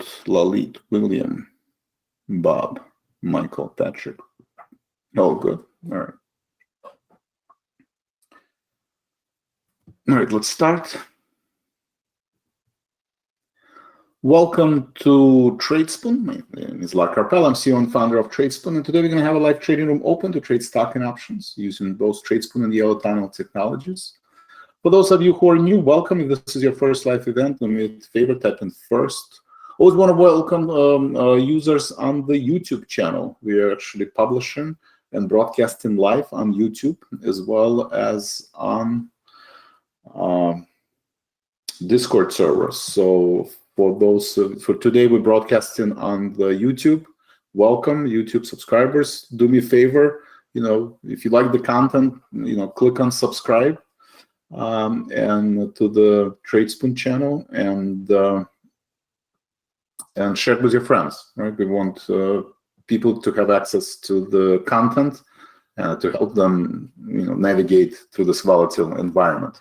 Robert, Lalit, William, Bob, Michael, Patrick. Oh, good. All right. All right, let's start. Welcome to TradeSpoon. My name is Vlad Karpel. I'm CEO and founder of TradeSpoon, and today we're going to have a live trading room open to trade stock and options using both TradeSpoon and Yellow Tunnel technologies. For those of you who are new, welcome. If this is your first live event, do me a favor, type in first. Always want to welcome users on the YouTube channel. We are actually publishing and broadcasting live on YouTube as well as on Discord servers. So for those for today, we're broadcasting on the YouTube. Welcome, YouTube subscribers. Do me a favor, if you like the content, click on subscribe and to the TradeSpoon channel and share it with your friends. Right? We want people to have access to the content to help them, navigate through this volatile environment.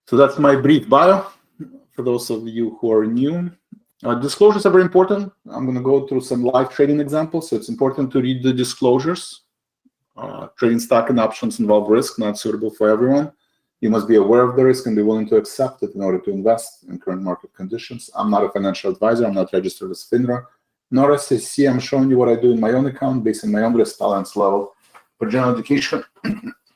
So that's my brief bio. For those of you who are new, disclosures are very important. I'm going to go through some live trading examples. So it's important to read the disclosures. Trading stock and options involve risk, not suitable for everyone. You must be aware of the risk and be willing to accept it in order to invest in current market conditions. I'm not a financial advisor. I'm not registered as FINRA, nor SEC. I'm showing you what I do in my own account based on my own risk tolerance level. For general education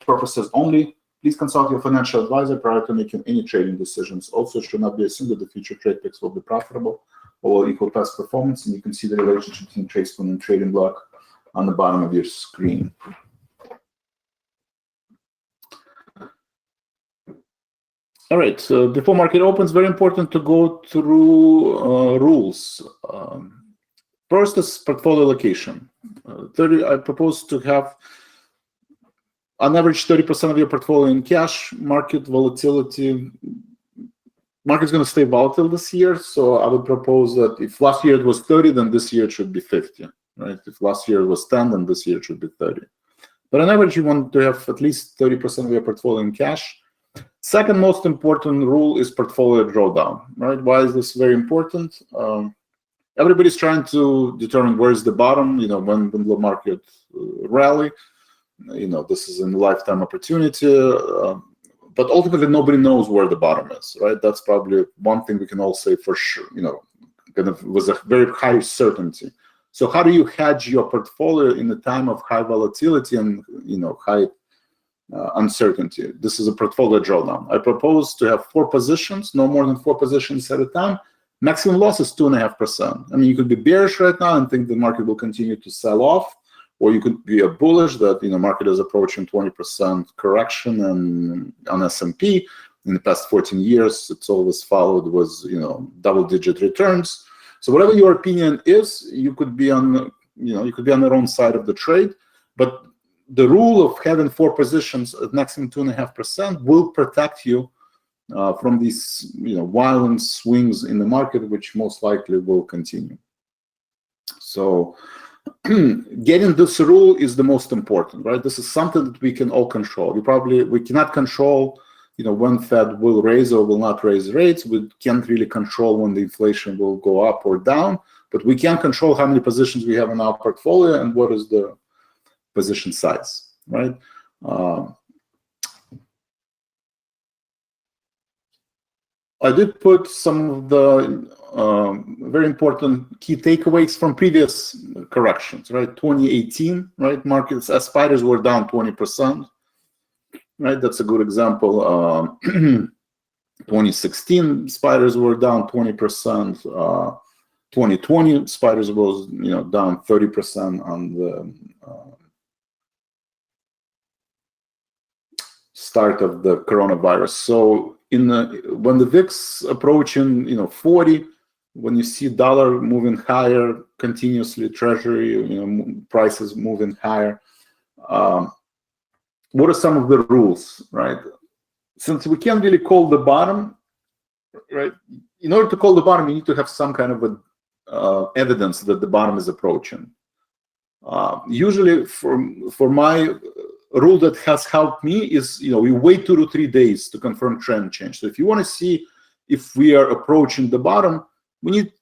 purposes only, please consult your financial advisor prior to making any trading decisions. Also, it should not be assumed that the future trade picks will be profitable or will equal past performance, and you can see the relationship between TradeSpoon and Trading Block on the bottom of your screen. All right, so before market opens, very important to go through rules. First is portfolio allocation. I propose to have on average 30% of your portfolio in cash. Market volatility, market's going to stay volatile this year, so I would propose that if last year it was 30, then this year it should be 50, right? If last year it was 10, then this year it should be 30. But on average, you want to have at least 30% of your portfolio in cash. Second most important rule is portfolio drawdown, right? Why is this very important? Everybody's trying to determine where's the bottom, when the market rally. This is a lifetime opportunity, but ultimately nobody knows where the bottom is, right? That's probably one thing we can all say for sure, kind of with a very high certainty. So how do you hedge your portfolio in a time of high volatility and, high uncertainty? This is a portfolio drawdown. I propose to have 4 positions, no more than 4 positions at a time. Maximum loss is 2.5%. I mean, you could be bearish right now and think the market will continue to sell off, or you could be a bullish that market is approaching 20% correction and on S&P. In the past 14 years, it's always followed with double-digit returns. So whatever your opinion is, you could be on you could be on the wrong side of the trade. But the rule of having 4 positions at maximum 2.5% will protect you from these violent swings in the market, which most likely will continue. So getting this rule is the most important, right? This is something that we can all control. We cannot control, when Fed will raise or will not raise rates. We can't really control when the inflation will go up or down, but we can control how many positions we have in our portfolio and what is the position size, right? I did put some of the very important key takeaways from previous corrections, right? 2018, right? Markets as spiders were down 20%, right? That's a good example. 2016 spiders were down 20%. 2020 spiders was down 30% on the start of the coronavirus. So when the VIX approaching 40, when you see dollar moving higher continuously, treasury prices moving higher, what are some of the rules, right? Since we can't really call the bottom, right? In order to call the bottom, you need to have some kind of evidence that the bottom is approaching. Usually, for my rule that has helped me is, we wait 2 to 3 days to confirm trend change. So if you want to see if we are approaching the bottom, we need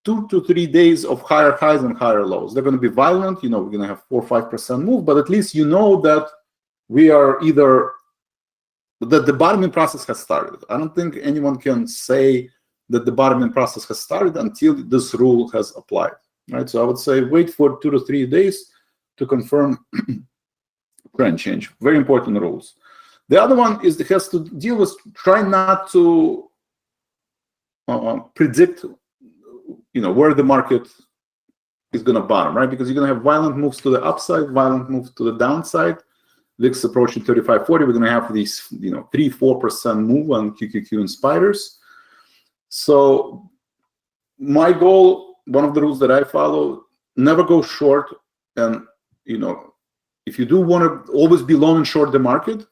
2 to 3 days of higher highs and higher lows. They're going to be violent. We're going to have 4 or 5% move, but at least you know that we are either that the bottoming process has started. I don't think anyone can say that the bottoming process has started until this rule has applied, right? So I would say wait for 2 to 3 days to confirm trend change. Very important rules. The other one is it has to deal with try not to predict, where the market is going to bottom, right? Because you're going to have violent moves to the upside, violent moves to the downside. VIX approaching 35.40. We're going to have these, 3-4% move on QQQ and spiders. So my goal, one of the rules that I follow, never go short. And, if you do want to always be long and short the market,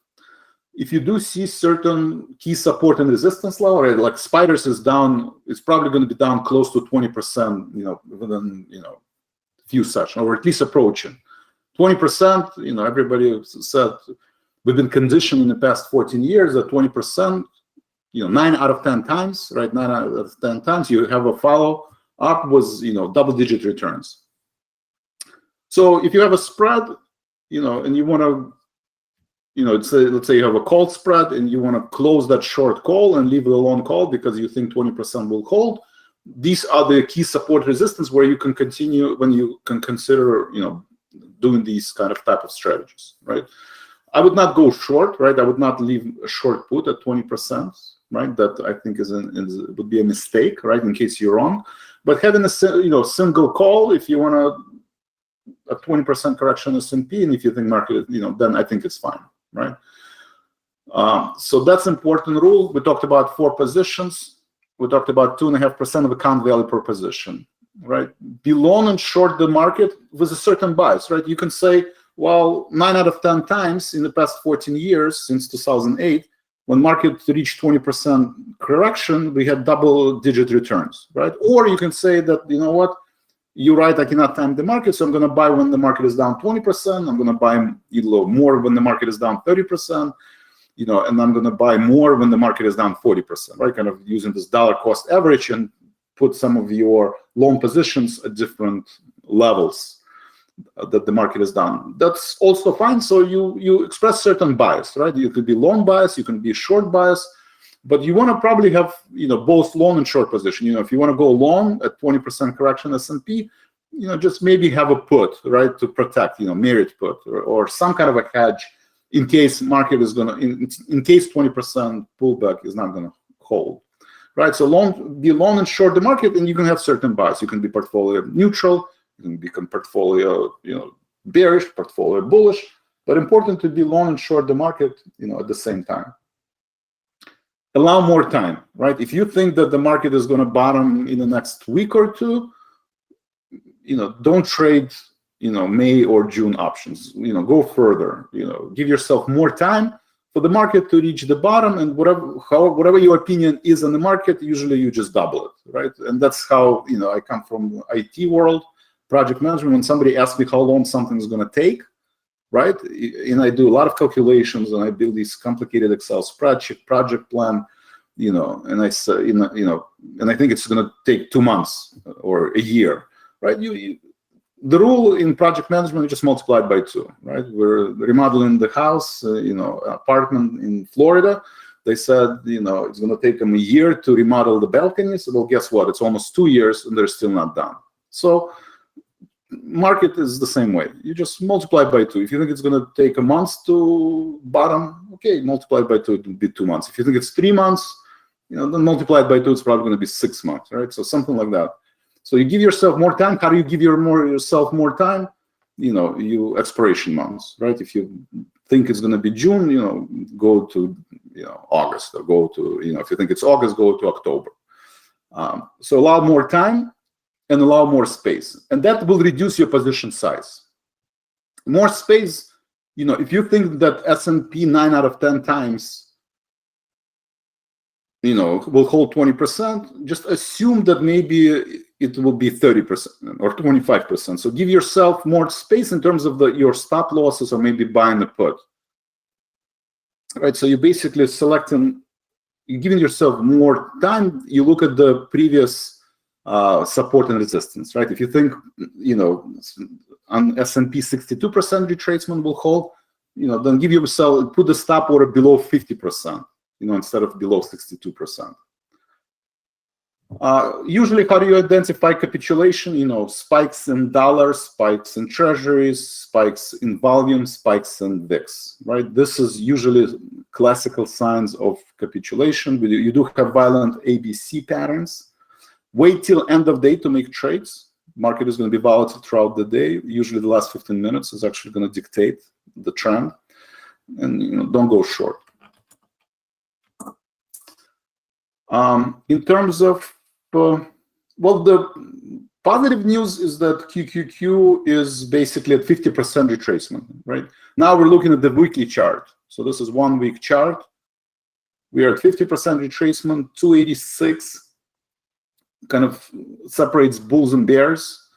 if you do see certain key support and resistance level, right, like spiders is down, it's probably going to be down close to 20%, within, a few sessions, or at least approaching 20%. Everybody said we've been conditioned in the past 14 years that 20%, 9 out of 10 times, right? 9 out of 10 times you have a follow up was, double-digit returns. So if you have a spread, and you want to, let's say you have a call spread and you want to close that short call and leave the long call because you think 20% will hold. These are the key support resistance where you can continue when you can consider, doing these kind of type of strategies, right? I would not go short, right? I would not leave a short put at 20%, right? That I think would be a mistake, right? In case you're wrong, but having a single call, if you want to a 20% correction S&P, and if you think market, then I think it's fine, right? So that's important rule. We talked about 4 positions. We talked about 2.5% of account value per position, right? Be long and short the market with a certain bias, right? You can say, well, 9 out of 10 times in the past 14 years, since 2008, when market reached 20% correction, we had double-digit returns, right? Or you can say that, what? You're right, I cannot time the market, so I'm going to buy when the market is down 20%. I'm going to buy more when the market is down 30%, and I'm going to buy more when the market is down 40%, right? Kind of using this dollar cost average and put some of your long positions at different levels that the market is down. That's also fine. So you express certain bias, right? You could be long bias, you can be short bias. But you want to probably have, both long and short position. If you want to go long at 20% correction S&P, just maybe have a put, right, to protect, merit put or some kind of a hedge in case market is going to, in case 20% pullback is not going to hold, right? So be long and short the market, and you can have certain bias. You can be portfolio neutral, you can become portfolio, bearish, portfolio bullish, but important to be long and short the market, at the same time. Allow more time, right? If you think that the market is going to bottom in the next week or two, don't trade, May or June options. Go further. Give yourself more time for the market to reach the bottom, and whatever your opinion is on the market, usually you just double it, right? And that's how I come from the IT world, project management. When somebody asks me how long something is going to take, right? And I do a lot of calculations, and I build these complicated Excel spreadsheet, project plan, and I say, and I think it's going to take 2 months or a year, right? The rule in project management is just multiplied by 2, right? We're remodeling the house, apartment in Florida. They said, it's going to take them a year to remodel the balconies. Well, guess what? It's almost 2 years, and they're still not done. So market is the same way. You just multiply by 2. If you think it's going to take a month to bottom, okay, multiply by 2, it will be 2 months. If you think it's 3 months, then multiply it by 2, it's probably going to be 6 months, right? So something like that. So you give yourself more time. How do you give yourself more time? You expiration months, right? If you think it's going to be June, go to August, or go to if you think it's August, go to October. So allow more time and allow more space, and that will reduce your position size. More space, if you think that S&P 9 out of 10 times, will hold 20%, just assume that maybe it will be 30% or 25%. So give yourself more space in terms of your stop losses, or maybe buying the put. Right, so you're basically selecting you're giving yourself more time, you look at the previous support and resistance, right? If you think, on S&P 62% retracement will hold, then give yourself, put the stop order below 50%, instead of below 62%. Usually, how do you identify capitulation? Spikes in dollars, spikes in treasuries, spikes in volume, spikes in VIX, right? This is usually classical signs of capitulation. You do have violent ABC patterns. Wait till end of day to make trades. Market is going to be volatile throughout the day. Usually the last 15 minutes is actually going to dictate the trend. And don't go short. In terms of, the positive news is that QQQ is basically at 50% retracement, right? Now we're looking at the weekly chart. So this is 1 week chart. We are at 50% retracement, 286. Kind of separates bulls and bears.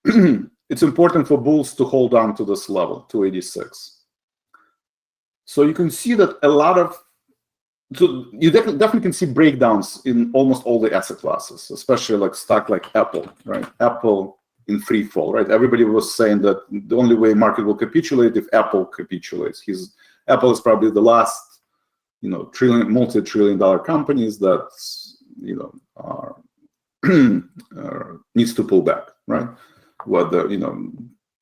It's important for bulls to hold on to this level, 286. So you can see that a lot of, so you definitely can see breakdowns in almost all the asset classes, especially like stock like Apple, right? Apple in free fall, right? Everybody was saying that the only way market will capitulate if Apple capitulates. Apple is probably the last, multi-trillion-dollar companies that, are needs to pull back, right? Whether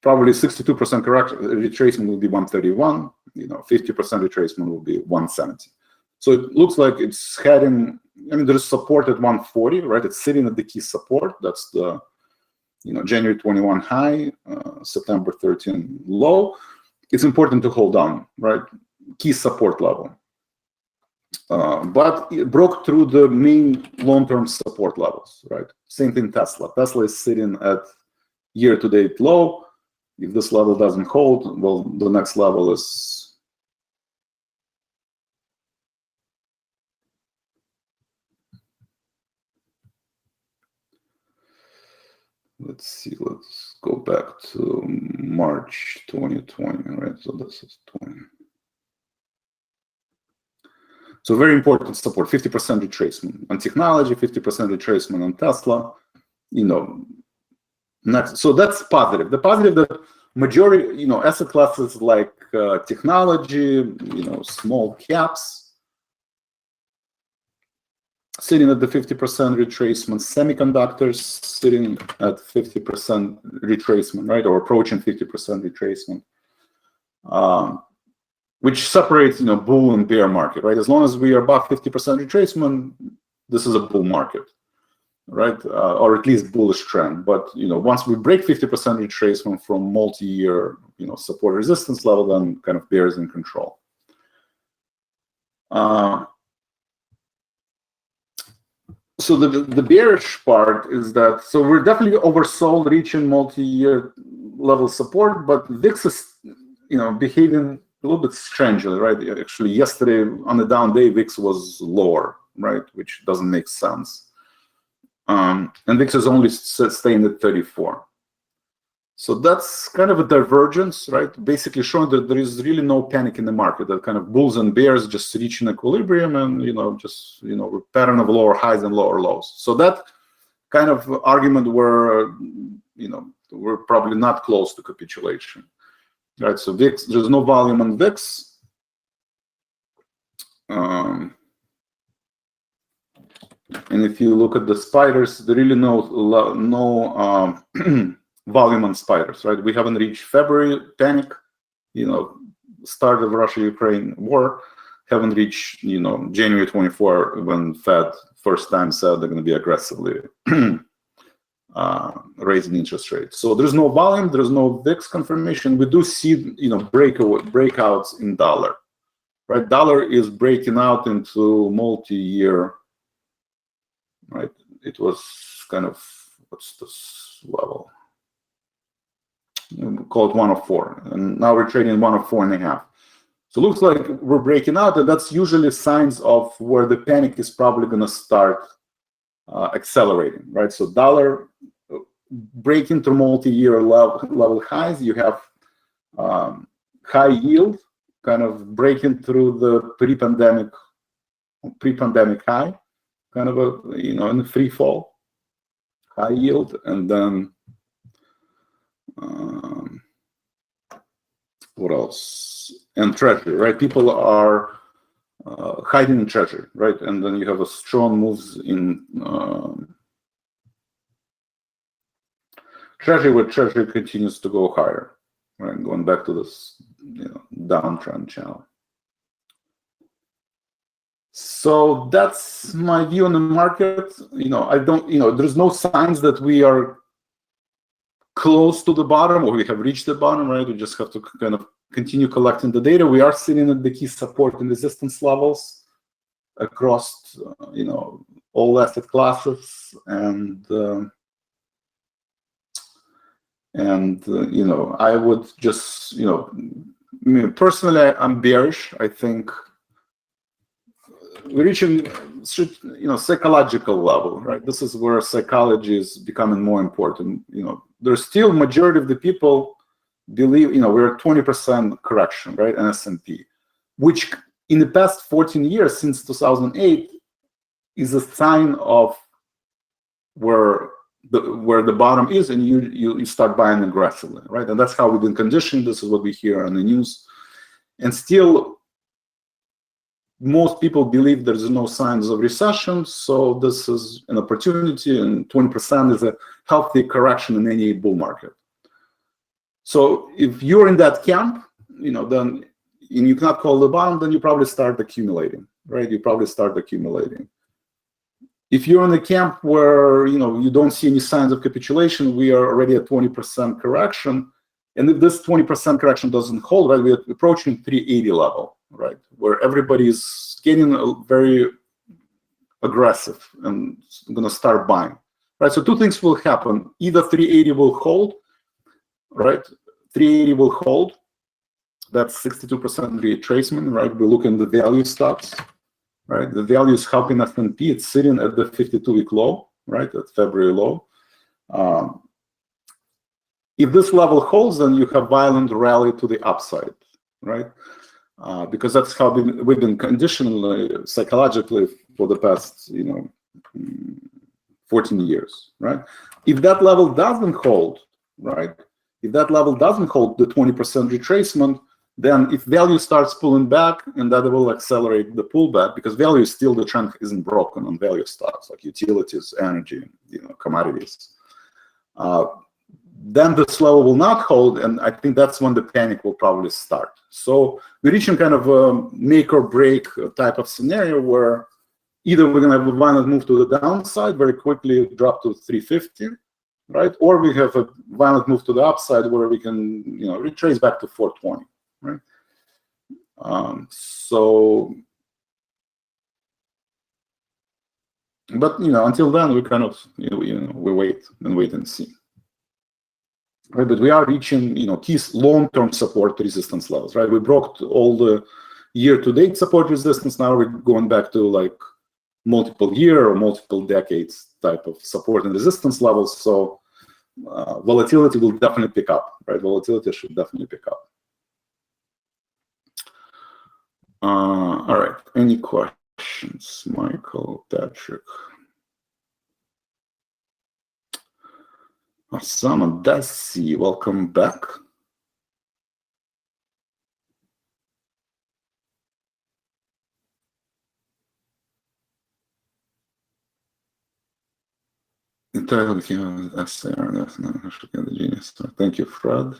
probably 62% correction retracement will be 131, 50% retracement will be 170. So it looks like it's heading. There is support at 140, right? It's sitting at the key support. That's the January 21 high, September 13 low. It's important to hold on, right? Key support level. But it broke through the main long-term support levels, right? Same thing Tesla. Tesla is sitting at year-to-date low. If this level doesn't hold, well, the next level is let's go back to March 2020, right? So this is 20. So very important support, 50% retracement on technology, 50% retracement on Tesla. Next, so that's positive. The positive that majority, asset classes like technology, small caps, sitting at the 50% retracement, semiconductors sitting at 50% retracement, right, or approaching 50% retracement. Which separates, bull and bear market, right? As long as we are above 50% retracement, this is a bull market, right? Or at least bullish trend. But once we break 50% retracement from multi-year, support resistance level, then kind of bear is in control. So the bearish part is that we're definitely oversold, reaching multi-year level support, but VIX is behaving a little bit strangely, right? Actually, yesterday on the down day, VIX was lower, right? Which doesn't make sense. And VIX is only staying at 34. So that's kind of a divergence, right? Basically showing that there is really no panic in the market, that kind of bulls and bears just reaching equilibrium and, pattern of lower highs and lower lows. So that kind of argument where, we're probably not close to capitulation. Right, so VIX, there's no volume on VIX. And if you look at the spiders, there really no volume on spiders, right? We haven't reached February panic, start of Russia-Ukraine war, haven't reached, January 24 when Fed first time said they're going to be aggressively raising interest rates. So there's no volume, there's no VIX confirmation. We do see, breakouts in dollar, right? Dollar is breaking out into multi-year, right? It was kind of, what's this level? Called 104, and now we're trading 104.5. So it looks like we're breaking out, and that's usually signs of where the panic is probably going to start accelerating, right? So dollar breaking through multi-year level highs. You have high yield kind of breaking through the pre-pandemic pre-pandemic high, kind of a, in the free fall, high yield, and then what else? And treasury, right? People are hiding in treasury, right? And then you have a strong moves in treasury, where treasury continues to go higher, right? Going back to this downtrend channel. So that's my view on the market. I don't, there's no signs that we are close to the bottom or we have reached the bottom, right? We just have to kind of continue collecting the data. We are sitting at the key support and resistance levels across, all asset classes, and I would just, personally, I'm bearish. I think we're reaching, psychological level, right? This is where psychology is becoming more important. There's still majority of the people believe, we're at 20% correction, right? And S&P, which in the past 14 years, since 2008, is a sign of where the bottom is, and you start buying aggressively, right? And that's how we've been conditioned. This is what we hear on the news, and still most people believe there's no signs of recession, so this is an opportunity, and 20% is a healthy correction in any bull market. So if you're in that camp, then you cannot call the bottom, then you probably start accumulating, right? You probably start accumulating. If you're in the camp where you don't see any signs of capitulation, we are already at 20% correction, and if this 20% correction doesn't hold, right, we're approaching 380 level, right, where everybody's getting very aggressive and going to start buying, right? So two things will happen: either 380 will hold, right? 380 will hold. That's 62% retracement, right? We look in the value stocks, right? The value is helping S&P. It's sitting at the 52-week low, right? At February low. If this level holds, then you have violent rally to the upside, right? Because that's how we've been conditioned psychologically for the past, 14 years, right? If that level doesn't hold, right? If that level doesn't hold the 20% retracement, then if value starts pulling back, and that will accelerate the pullback, because value is still, the trend isn't broken on value stocks like utilities, energy, commodities. Then this level will not hold, and I think that's when the panic will probably start. So we're reaching kind of a make or break type of scenario where either we're going to have a violent move to the downside, very quickly drop to 350, right? Or we have a violent move to the upside where we can, retrace back to 420, right? But until then, we kind of, we wait and see. Right, but we are reaching, key long-term support resistance levels, right? We broke all the year-to-date support resistance. Now we're going back to like multiple year or multiple decades type of support and resistance levels. So volatility will definitely pick up, right? Volatility should definitely pick up. All right. Any questions, Michael, Patrick? Osama Dassi, welcome back. Thank you, Fred.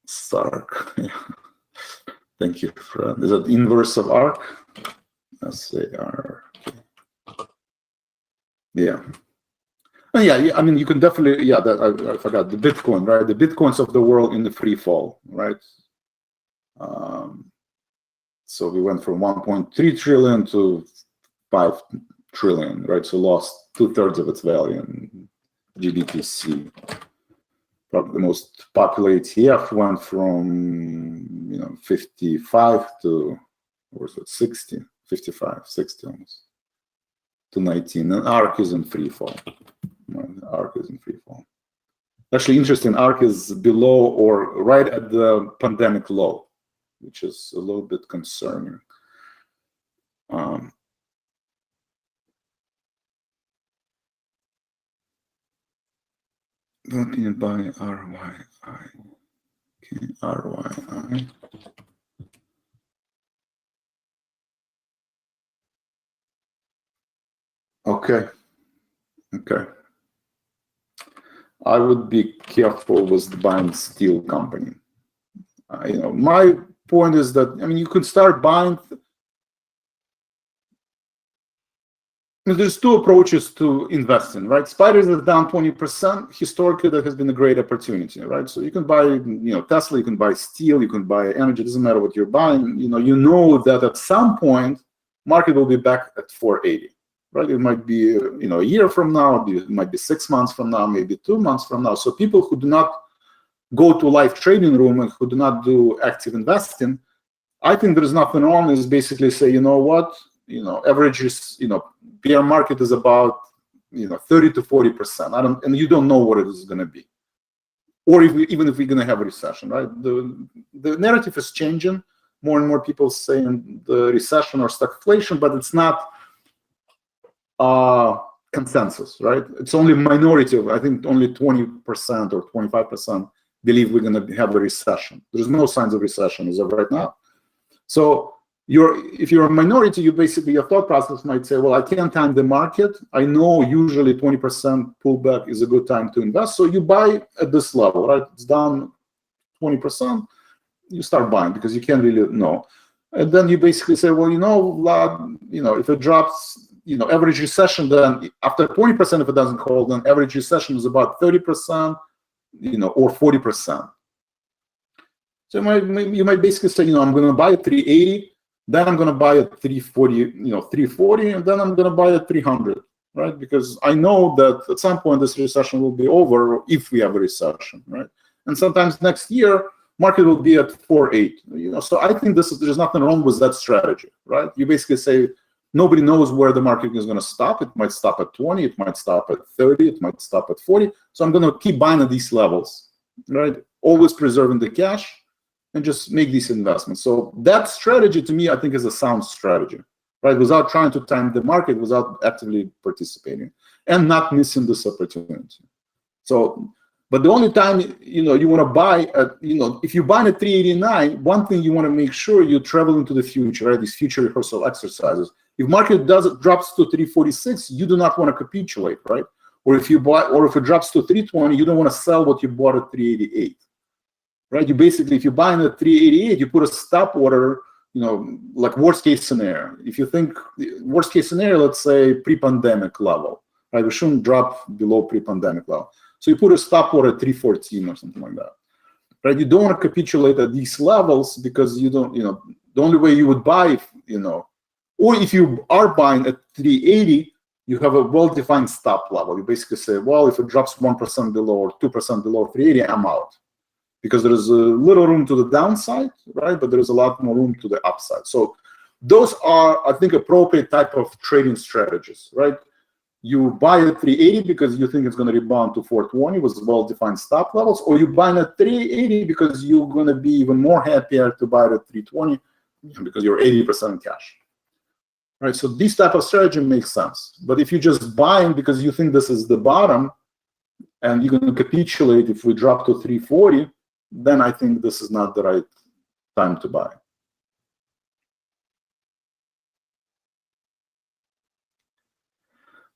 Stark. Thank you, Fred. Is that inverse of ARC? SAR. Yeah. Yeah, I mean, you can definitely, yeah, that I forgot, the Bitcoin, right? The Bitcoins of the world in the free fall, right? So we went from 1.3 trillion to 5 trillion, right? So lost 2/3 of its value in GBTC. Probably the most popular ETF went from 55 to, or was it 60? 55, 60 almost, to 19. And ARC is in free fall. ARC is in free fall. Actually, interesting. ARC is below or right at the pandemic low, which is a little bit concerning. Opinion by ROI. Okay, ROI. Okay. I would be careful with buying steel company. My point is that, I mean, you could start buying. There's two approaches to investing, right? Spiders is down 20%. Historically, that has been a great opportunity, right? So you can buy, Tesla, you can buy steel, you can buy energy. It doesn't matter what you're buying. You know that at some point, market will be back at 480, right? It might be, a year from now. It might be 6 months from now, maybe 2 months from now. So people who do not go to live trading room and who do not do active investing, I think there's nothing wrong. Is basically say, you know what? Average is, bear market is about, 30 to 40%. And you don't know what it is going to be, or even if we're going to have a recession, right? The narrative is changing. More and more people saying the recession or stagflation, but it's not consensus, right? It's only minority of, I think, only 20% or 25% believe we're going to have a recession. There's no signs of recession as of right now. So if you're a minority, your thought process might say, well, I can't time the market. I know usually 20% pullback is a good time to invest. So you buy at this level, right? It's down 20%. You start buying because you can't really know. And then you basically say, well, Vlad, if it drops, average recession, then after 20%, if it doesn't hold, then average recession is about 30%, or 40%. So you might basically say, I'm going to buy at 380. Then I'm going to buy at 340, 340, and then I'm going to buy at 300, right? Because I know that at some point this recession will be over if we have a recession, right? And sometimes next year, market will be at 4.8. So I think there's nothing wrong with that strategy, right? You basically say nobody knows where the market is going to stop. It might stop at 20, it might stop at 30, it might stop at 40. So I'm going to keep buying at these levels, right? Always preserving the cash and just make these investments. So that strategy, to me, I think is a sound strategy, right? Without trying to time the market, without actively participating, and not missing this opportunity. So, but the only time, you want to buy at, if you buy at 389, one thing you want to make sure you travel into the future, right? These future rehearsal exercises. If market drops to 346, you do not want to capitulate, right? Or if it drops to 320, you don't want to sell what you bought at 388. Right, you basically, if you're buying at 388, you put a stop order, like worst case scenario. If you think worst case scenario, let's say pre-pandemic level, right? We shouldn't drop below pre-pandemic level. So you put a stop order at 314 or something like that, right? You don't want to capitulate at these levels because you don't, the only way you would buy, or if you are buying at 380, you have a well-defined stop level. You basically say, well, if it drops 1% below or 2% below 380, I'm out. Because there is a little room to the downside, right? But there is a lot more room to the upside. So those are, I think, appropriate type of trading strategies, right? You buy at 380 because you think it's going to rebound to 420 with well-defined stop levels, or you buy at 380 because you're going to be even more happier to buy it at 320 because you're 80% in cash, right? So this type of strategy makes sense. But if you're just buying because you think this is the bottom and you're going to capitulate if we drop to 340, then I think this is not the right time to buy.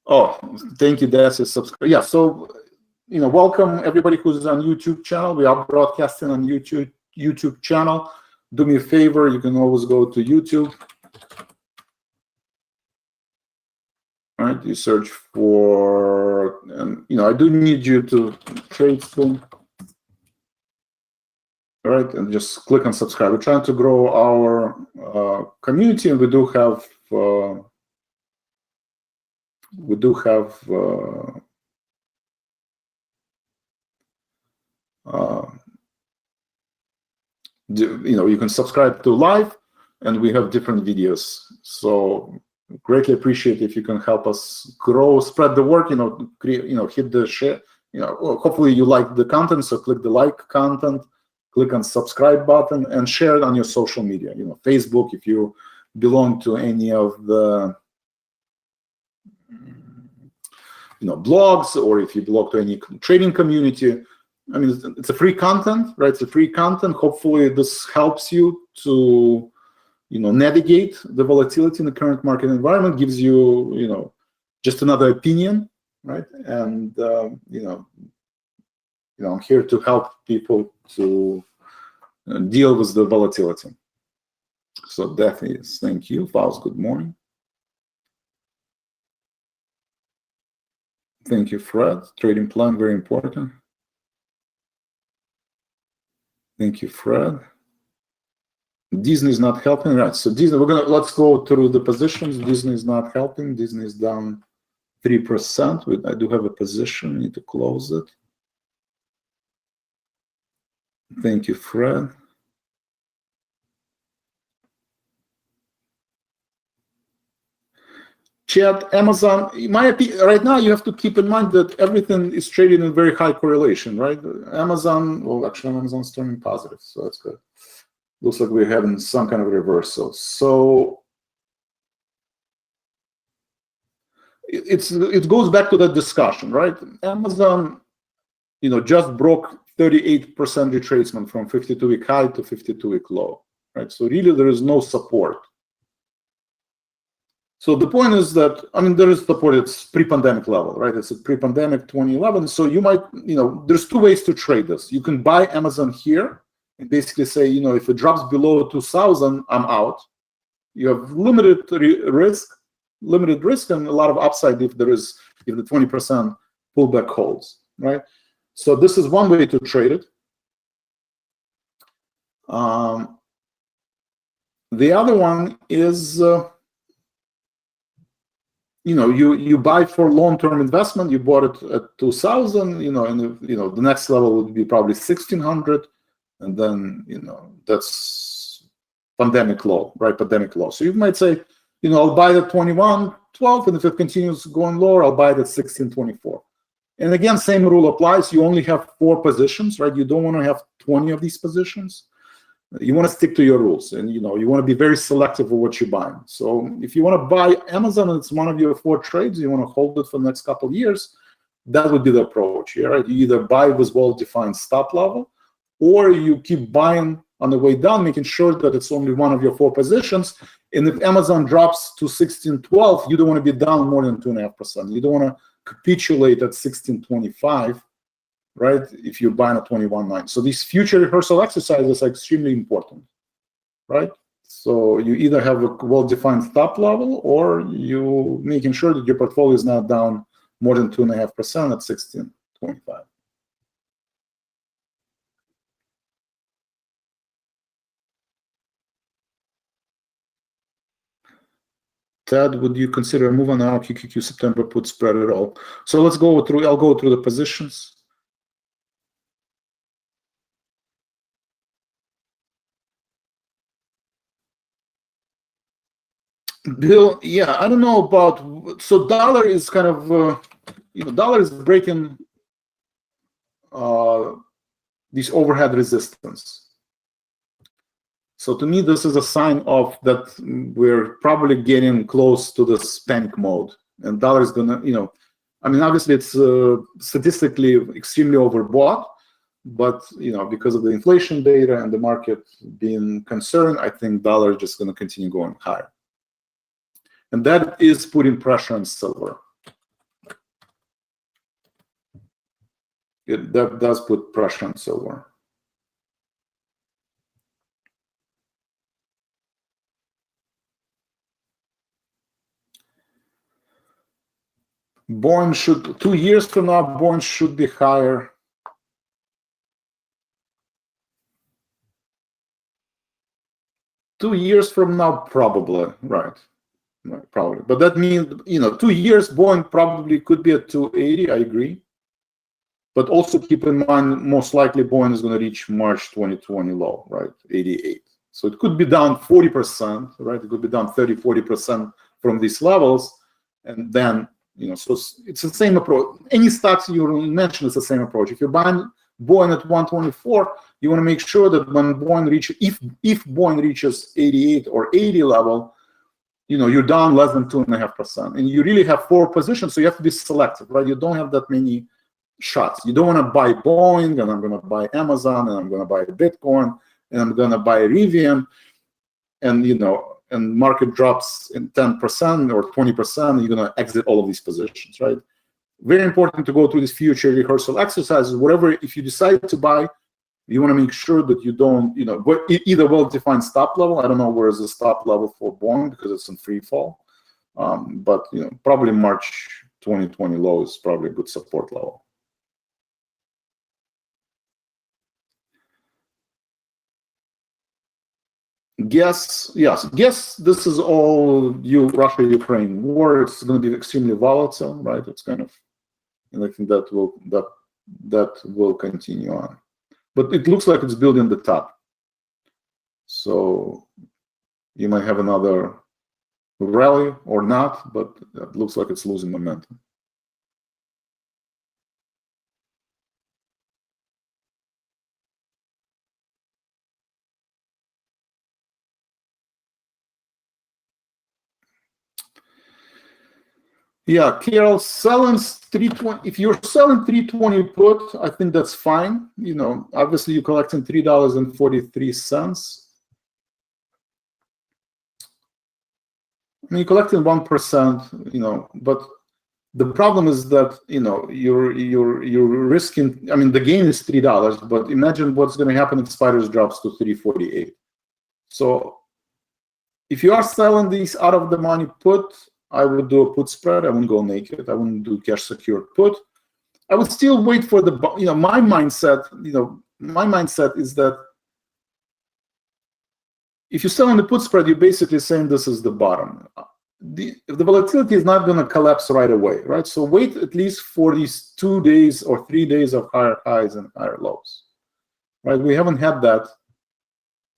Oh, thank you, Desi. Subscribe. Yeah, so welcome everybody who's on YouTube channel. We are broadcasting on YouTube channel. Do me a favor, you can always go to YouTube. All right, you search for, I do need you to trade school. All right, and just click on subscribe. We're trying to grow our community, and we do have you can subscribe to live, and we have different videos. So greatly appreciate if you can help us grow, spread the word. Hit the share. Hopefully you like the content, so click the like content. Click on subscribe button and share it on your social media. Facebook, if you belong to any of the blogs, or if you belong to any trading community. I mean, it's a free content, right? It's a free content. Hopefully this helps you to navigate the volatility in the current market environment, gives you just another opinion, right? And I'm here to help people to deal with the volatility. So definitely, thank you. Faust, good morning. Thank you, Fred. Trading plan, very important. Thank you, Fred. Disney is not helping, right? So Disney, let's go through the positions. Disney is not helping. Disney is down 3%. I do have a position. I need to close it. Thank you, Fred. Chat, Amazon, in my opinion, right now you have to keep in mind that everything is trading in very high correlation, right? Amazon, well, actually Amazon's turning positive, so that's good. Looks like we're having some kind of reversal. So it goes back to that discussion, right? Amazon, just broke 38% retracement from 52-week high to 52-week low, right? So really there is no support. So the point is that, I mean, there is support, it's pre-pandemic level, right? It's a pre-pandemic 2011. So you might, there's two ways to trade this. You can buy Amazon here and basically say, if it drops below 2,000, I'm out. You have limited risk and a lot of upside if the 20% pullback holds, right? So this is one way to trade it. The other one is, you buy for long-term investment. You bought it at 2,000, and the next level would be probably 1,600, and then that's pandemic low, right? Pandemic low. So you might say, I'll buy it at 21.12, and if it continues going lower, I'll buy it at 16.24. And again, same rule applies. You only have 4 positions, right? You don't want to have 20 of these positions. You want to stick to your rules, and you want to be very selective of what you're buying. So if you want to buy Amazon and it's one of your 4 trades, you want to hold it for the next couple of years, that would be the approach here, right? You either buy with well-defined stop level, or you keep buying on the way down, making sure that it's only one of your 4 positions. And if Amazon drops to 16.12, you don't want to be down more than 2.5%. You don't want to capitulate at 16.25. Right? If you're buying at 21.9. So these future rehearsal exercises are extremely important, right? So you either have a well-defined stop level, or you making sure that your portfolio is not down more than 2.5% at 16.25. Ted, would you consider a move on our QQQ September put spread at all? So let's go through. I'll go through the positions. Bill, yeah, I don't know about, so dollar is kind of, dollar is breaking this overhead resistance. So to me, this is a sign of that we're probably getting close to this panic mode, and dollar is gonna, I mean, obviously it's statistically extremely overbought, but because of the inflation data and the market being concerned, I think dollar is just going to continue going higher. And that is putting pressure on silver. That does put pressure on silver. Bond should, 2 years from now, bond should be higher. Two years from now, probably, right. Right, probably, but that means 2 years bond probably could be at 280. I agree, but also keep in mind most likely bond is going to reach March 2020 low, right? 88. So it could be down 40%, right? It could be down 30-40% from these levels, and then so it's the same approach. Any stocks you mentioned is the same approach. If you're buying bond at 124, you want to make sure that when bond reaches, if bond reaches 88 or 80 level, you're down less than 2.5%, and you really have 4 positions, so you have to be selective, right? You don't have that many shots. You don't want to buy Boeing, and I'm going to buy Amazon, and I'm going to buy Bitcoin, and I'm going to buy Rivian, and and market drops in 10% or 20%, and you're going to exit all of these positions, right? Very important to go through this future rehearsal exercises. Whatever, if you decide to buy, you want to make sure that you don't, either well-defined stop level. I don't know where is the stop level for Boeing because it's in free fall, but probably March 2020 low is probably a good support level. Yes, this is all Russia-Ukraine war. It's going to be extremely volatile, right? It's kind of, and I think that will continue on. But it looks like it's building the top. So you might have another rally or not, but it looks like it's losing momentum. Yeah, Carol, selling 320. If you're selling 320 put, I think that's fine. Obviously you're collecting $3.43. I mean, you're collecting 1%. But the problem is that you're risking. I mean, the gain is $3, but imagine what's going to happen if Spiders drops to 3.48. So if you are selling these out of the money put, I would do a put spread. I wouldn't go naked. I wouldn't do cash secured put. I would still wait for the, my mindset, my mindset is that if you're selling the put spread, you're basically saying this is the bottom. The volatility is not going to collapse right away, right? So wait at least for these 2 days or 3 days of higher highs and higher lows, right? We haven't had that.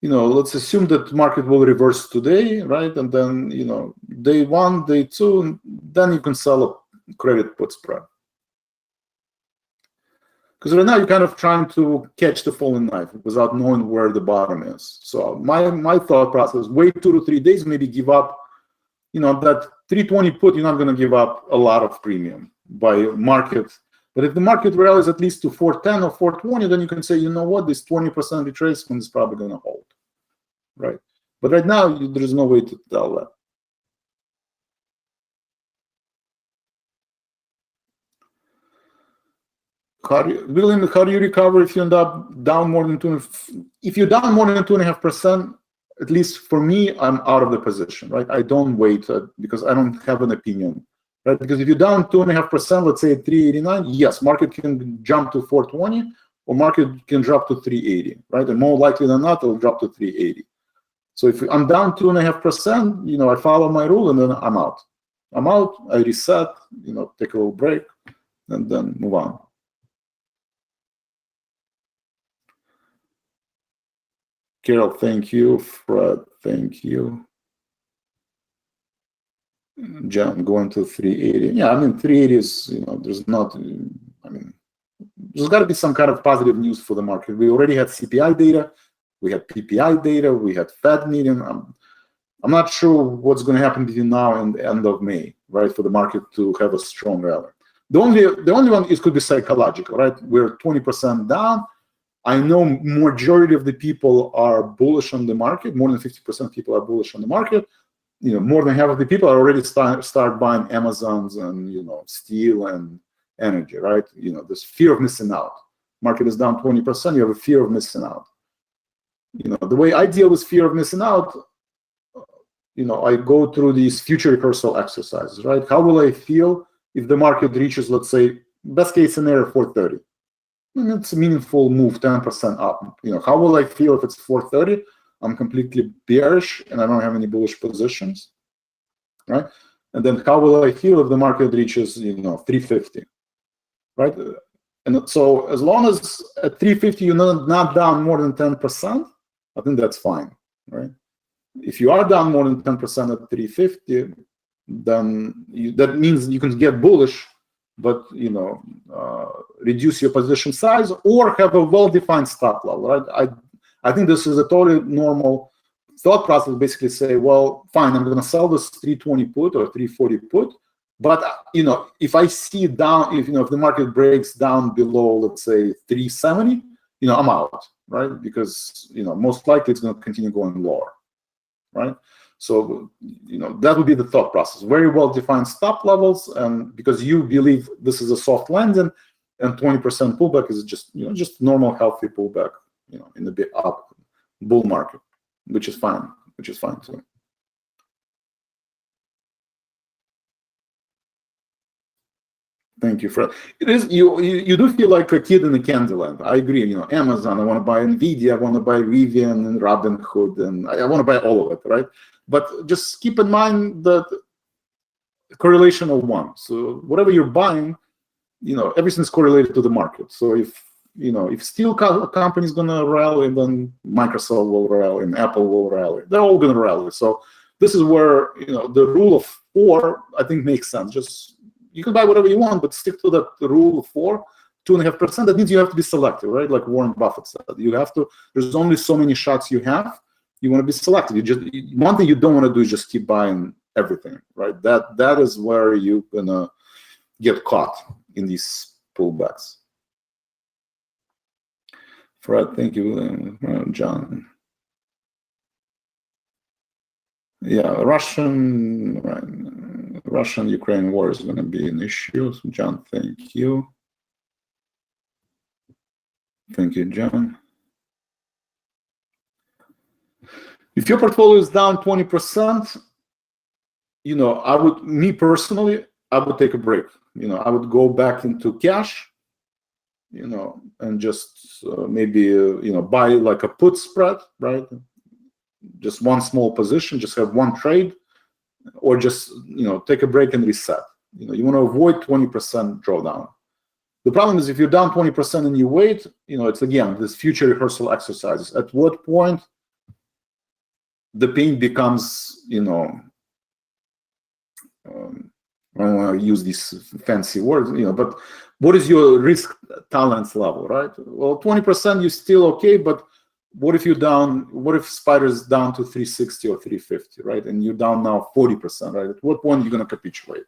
Let's assume that market will reverse today, right? And then, day 1, day 2, then you can sell a credit put spread. Because right now you're kind of trying to catch the falling knife without knowing where the bottom is. So my thought process, wait 2 to 3 days, maybe give up, that 320 put, you're not going to give up a lot of premium by market. But if the market rallies at least to 410 or 420, then you can say, this 20% retracement is probably going to hold, right? But right now, there is no way to tell that. William, how do you recover if you end up down more than 2? If you're down more than 2.5%, at least for me, I'm out of the position, right? I don't wait because I don't have an opinion. Right? Because if you're down 2.5%, let's say at 389, yes, market can jump to 420, or market can drop to 380, right? And more likely than not, it'll drop to 380. So if I'm down 2.5%, I follow my rule and then I'm out. I reset, take a little break, and then move on. Carol, thank you. Fred, thank you. John, going to 380. Yeah, I mean, 380 is, there's not, there's got to be some kind of positive news for the market. We already had CPI data, we had PPI data, we had Fed meeting. I'm not sure what's going to happen between now and the end of May, right, for the market to have a strong rally. The only one is could be psychological, right? We're 20% down. I know majority of the people are bullish on the market. More than 50% of people are bullish on the market. More than half of the people are already start buying Amazons and steel and energy, right? This fear of missing out. Market is down 20%. You have a fear of missing out. The way I deal with fear of missing out, I go through these future rehearsal exercises, right? How will I feel if the market reaches, let's say, best case scenario 430? It's a meaningful move, 10% up. How will I feel if it's 430? I'm completely bearish and I don't have any bullish positions, right? And then how will I feel if the market reaches, 350, right? And so as long as at 350 you're not down more than 10%, I think that's fine, right? If you are down more than 10% at 350, then that means you can get bullish, but reduce your position size or have a well-defined stop level, right? I think this is a totally normal thought process basically say, well, fine, I'm going to sell this 320 put or 340 put, but if I see down, if the market breaks down below, let's say 370, I'm out, right? Because most likely it's going to continue going lower, right? So that would be the thought process. Very well defined stop levels, and because you believe this is a soft landing, and 20% pullback is just normal healthy pullback, in the big up bull market, which is fine too. Thank you, Fred. It is you do feel like a kid in a candy land. I agree. Amazon. I want to buy Nvidia. I want to buy Rivian and Robinhood, and I want to buy all of it, right? But just keep in mind that correlation of one. So whatever you're buying, everything's correlated to the market. So if steel company is gonna rally, then Microsoft will rally and Apple will rally. They're all gonna rally. So this is where the rule of 4 I think makes sense. Just you can buy whatever you want, but stick to that rule of 4, 2.5%. That means you have to be selective, right? Like Warren Buffett said, you have to. There's only so many shots you have. You want to be selective. One thing you don't want to do is just keep buying everything, right? That is where you're gonna get caught in these pullbacks. Fred, thank you, John. Yeah, Russian-Ukraine war is going to be an issue. So John, thank you. Thank you, John. If your portfolio is down 20%, me personally, I would take a break. I would go back into cash, and just maybe buy like a put spread, right? Just one small position, just have one trade, or just take a break and reset. You want to avoid 20% drawdown. The problem is if you're down 20% and you wait, it's again this future rehearsal exercises. At what point the pain becomes, I don't want to use these fancy words, but what is your risk tolerance level, right? Well, 20% you're still okay, but what if spider's down to 360 or 350, right? And you're down now 40%, right? At what point are you going to capitulate?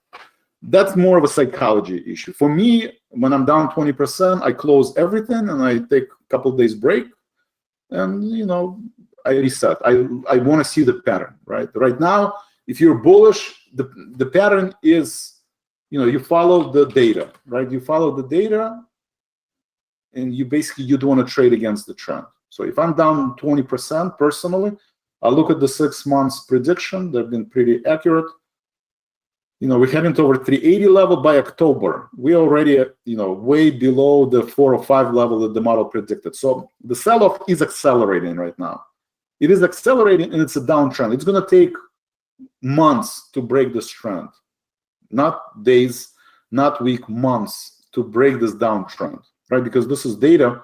That's more of a psychology issue. For me, when I'm down 20%, I close everything and I take a couple of days break, and I reset. I want to see the pattern, right? Right now, if you're bullish, the pattern is, you follow the data, right? You follow the data, and you don't want to trade against the trend. So if I'm down 20% personally, I look at the 6 months prediction. They've been pretty accurate. We're heading toward 380 level by October. We're already, way below the 405 level that the model predicted. So the sell-off is accelerating right now. It is accelerating, and it's a downtrend. It's going to take months to break this trend, not days, not week, months to break this downtrend, right? Because this is data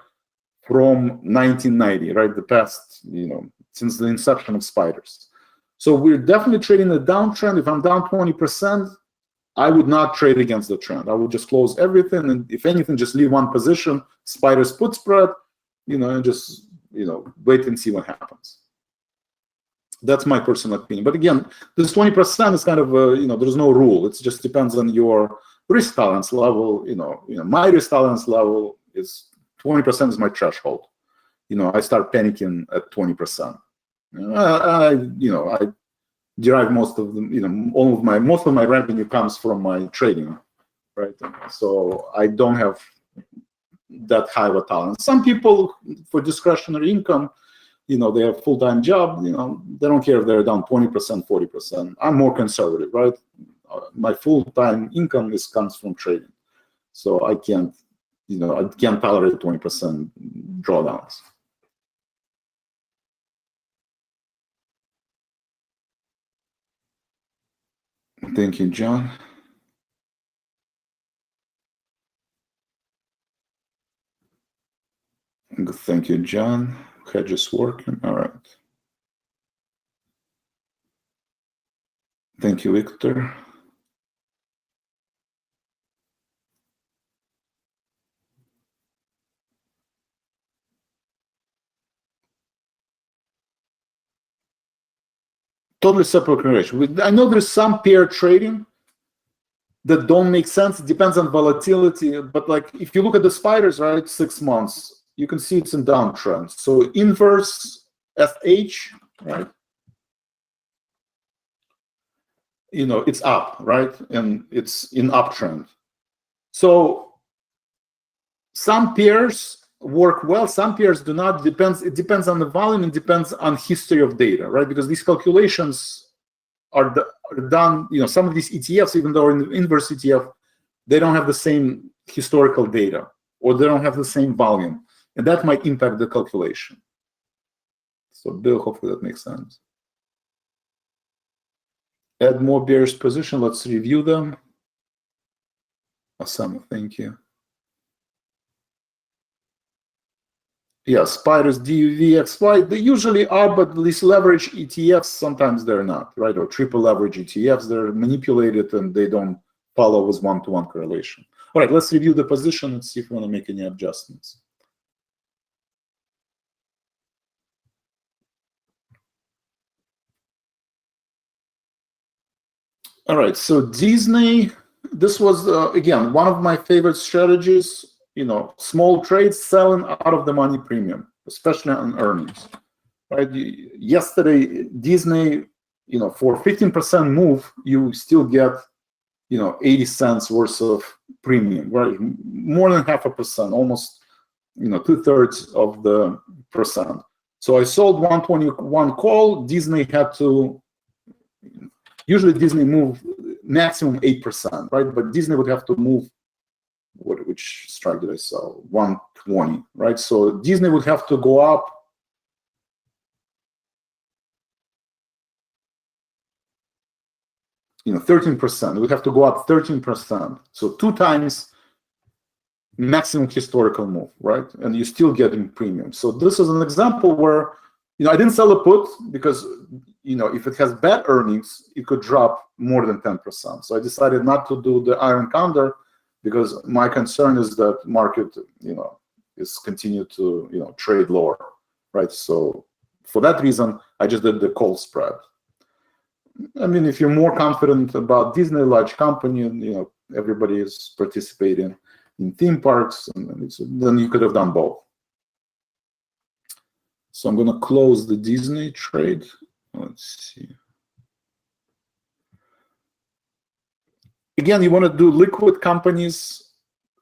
from 1990, right? The past, since the inception of spiders. So we're definitely trading a downtrend. If I'm down 20%, I would not trade against the trend. I would just close everything, and if anything, just leave one position, spiders put spread, and just wait and see what happens. That's my personal opinion. But again, this 20% is kind of there's no rule. It just depends on your risk tolerance level. My risk tolerance level is 20% is my threshold. I start panicking at 20%. I derive most of my revenue comes from my trading, right? So I don't have that high of a tolerance. Some people, for discretionary income, they have full-time job, they don't care if they're down 20%, 40%. I'm more conservative, right? My full-time income comes from trading. So I can't tolerate 20% drawdowns. Thank you, John. Thank you, John. Hedge is working. All right. Thank you, Victor. totally separate correlation. I know there's some pair trading that don't make sense. It depends on volatility, but like if you look at the spiders, right, 6 months, you can see it's in downtrend. So inverse FH, right? You know, it's up, right? And it's in uptrend. So some pairs work well, some pairs do not. It depends on the volume and depends on history of data, right? Because these calculations are done, you know, some of these ETFs, even though in the inverse ETF, they don't have the same historical data or they don't have the same volume. And that might impact the calculation. So Bill, hopefully that makes sense. Add more bearish position. Let's review them. Awesome, thank you. Yeah, spiders, DUV, XY, they usually are, but these leverage ETFs, sometimes they're not, right? Or triple leverage ETFs, they're manipulated and they don't follow with one-to-one correlation. All right, let's review the position and see if we want to make any adjustments. All right, so Disney, this was, again, one of my favorite strategies. You know, small trades selling out of the money premium, especially on earnings, right? Yesterday, Disney, you know, for 15% move, you still get, you know, 80 cents worth of premium, right? More than 0.5%, almost, you know, 2/3 of the percent. So I sold 121 call. Disney had to, usually Disney move maximum 8%, right? But Disney would have to move, which strike did I sell? 120, right? So Disney would have to go up, you know, 13%. It would have to go up 13%. So 2 times maximum historical move, right? And you're still getting premium. So this is an example where, you know, I didn't sell a put because, you know, if it has bad earnings, it could drop more than 10%. So I decided not to do the iron condor, because my concern is that market, you know, is continue to, you know, trade lower, right? So for that reason, I just did the call spread. I mean, if you're more confident about Disney, large company, and, you know, everybody is participating in theme parks, and then you could have done both. So I'm going to close the Disney trade. Let's see. Again, you want to do liquid companies,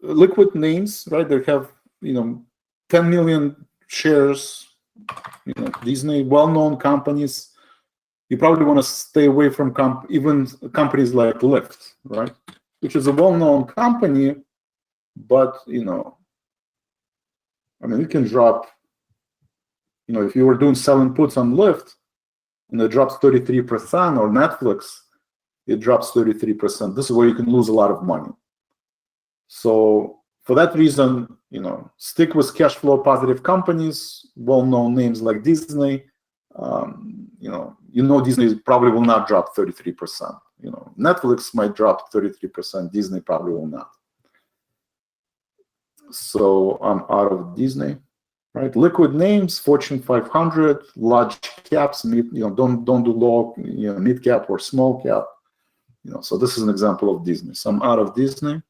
liquid names, right? They have, you know, 10 million shares, you know, Disney, well-known companies. You probably want to stay away from even companies like Lyft, right? Which is a well-known company, but, you know, I mean, it can drop, you know, if you were doing selling puts on Lyft and it drops 33%, or Netflix, it drops 33%. This is where you can lose a lot of money. So for that reason, you know, stick with cash flow positive companies, well-known names like Disney. You know, Disney probably will not drop 33%. You know, Netflix might drop 33%. Disney probably will not. So I'm out of Disney, right? Liquid names, Fortune 500, large caps, you know, don't do low, you know, mid cap or small cap. You know, so this is an example of Disney. So I'm out of Disney.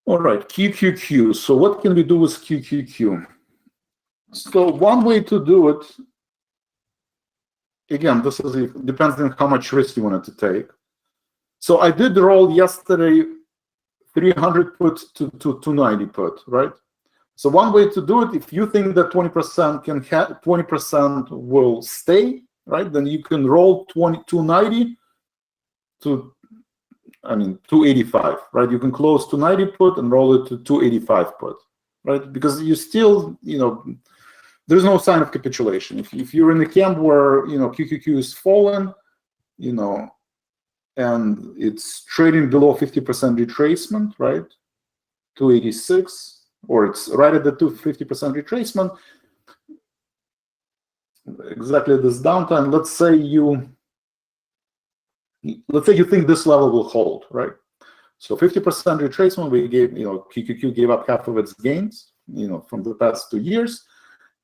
All right, QQQ. So what can we do with QQQ? So one way to do it, again, this is depends on how much risk you wanted to take. So I did roll yesterday 300 put to 290 put, right? So one way to do it, if you think that 20% can 20% will stay, right? Then you can roll 290 to, I mean, 285, right? You can close 290 put and roll it to 285 put, right? Because you still, you know, there's no sign of capitulation. If you're in the camp where, you know, QQQ is fallen, you know, and it's trading below 50% retracement, right? 286, or it's right at the 50% retracement. Exactly this downtime. Let's say you think this level will hold, right? So 50% retracement, we gave, you know, QQQ gave up half of its gains, you know, from the past 2 years.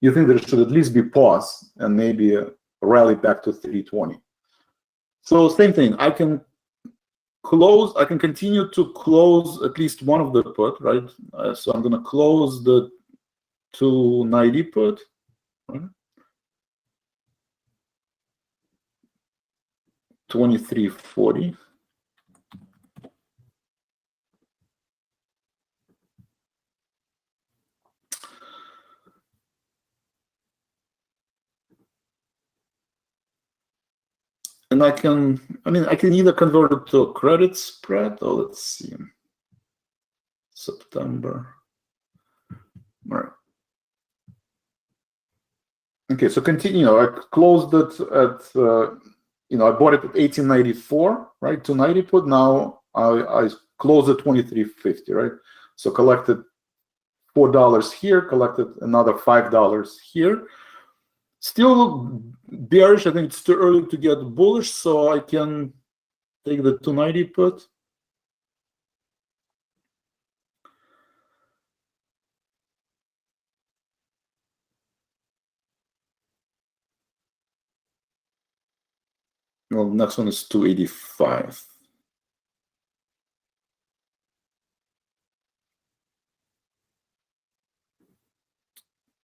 you think there should at least be pause and maybe a rally back to 320. So same thing, I can continue to close at least one of the put, right? So I'm going to close the 290 put, right? 2340. And I can either convert it to a credit spread, or let's see, September. All right. Okay, so continue. I closed it at, I bought it at 1894, right? 290 put. Now I closed at 2350, right? So collected $4 here, collected another $5 here. Still bearish. I think it's too early to get bullish, so I can take the 290 put. Well, next one is 285.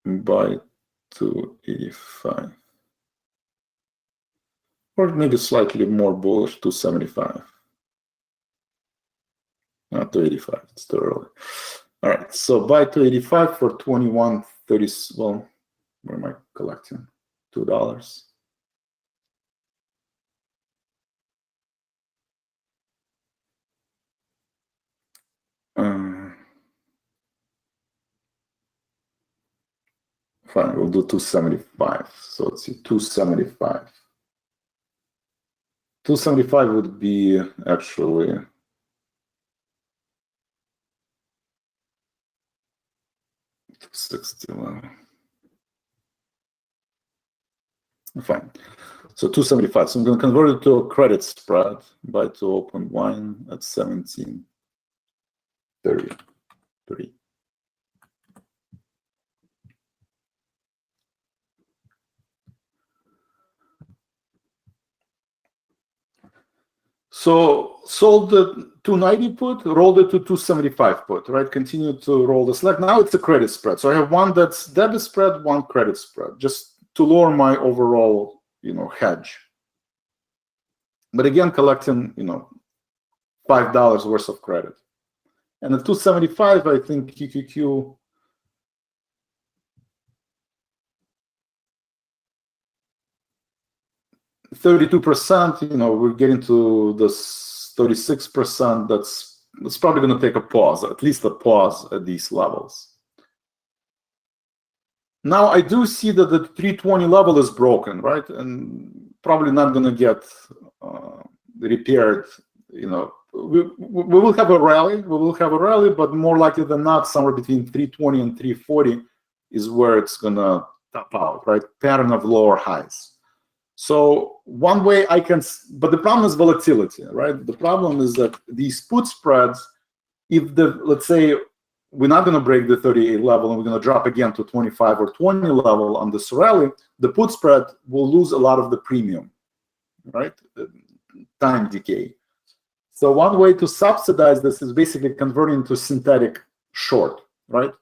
Buy 285. Or maybe slightly more bullish, 275. Not 285, it's too early. All right, so buy 285 for 21.30. Well, where am I collecting? $2. Fine, we'll do 275. So let's see, 275. 275 would be actually 261. Fine. So 275. So I'm going to convert it to a credit spread. Buy to open wine at 17.33. So sold the 290 put, rolled it to 275 put, right? Continue to roll the select. Now it's a credit spread. So I have one that's debit spread, one credit spread, just to lower my overall, hedge. But again, collecting, $5 worth of credit. And at 275, I think QQQ 32%, we're getting to this 36%. That's probably going to take a pause, at least a pause at these levels. Now I do see that the 320 level is broken, right? And probably not going to get repaired. We will have a rally. But more likely than not, somewhere between 320 and 340 is where it's going to top out, right? Pattern of lower highs. So one way I can, but the problem is volatility, right? The problem is that these put spreads, let's say we're not going to break the 38 level and we're going to drop again to 25 or 20 level on this rally, the put spread will lose a lot of the premium, right? Time decay. So one way to subsidize this is basically converting to synthetic short, right?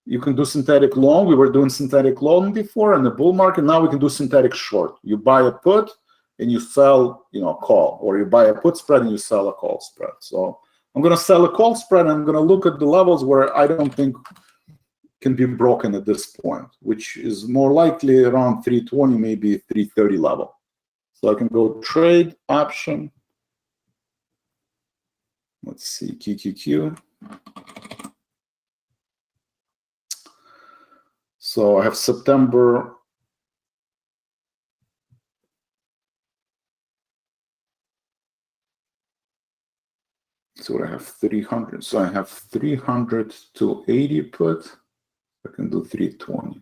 You can do synthetic long. We were doing synthetic long before in the bull market. Now we can do synthetic short. You buy a put and you sell, a call, or you buy a put spread and you sell a call spread. So I'm going to sell a call spread. And I'm going to look at the levels where I don't think can be broken at this point, which is more likely around 320, maybe 330 level. So I can go trade option. Let's see, QQQ. So I have September. So I have 300. So I have 300 to 80 put. I can do 320.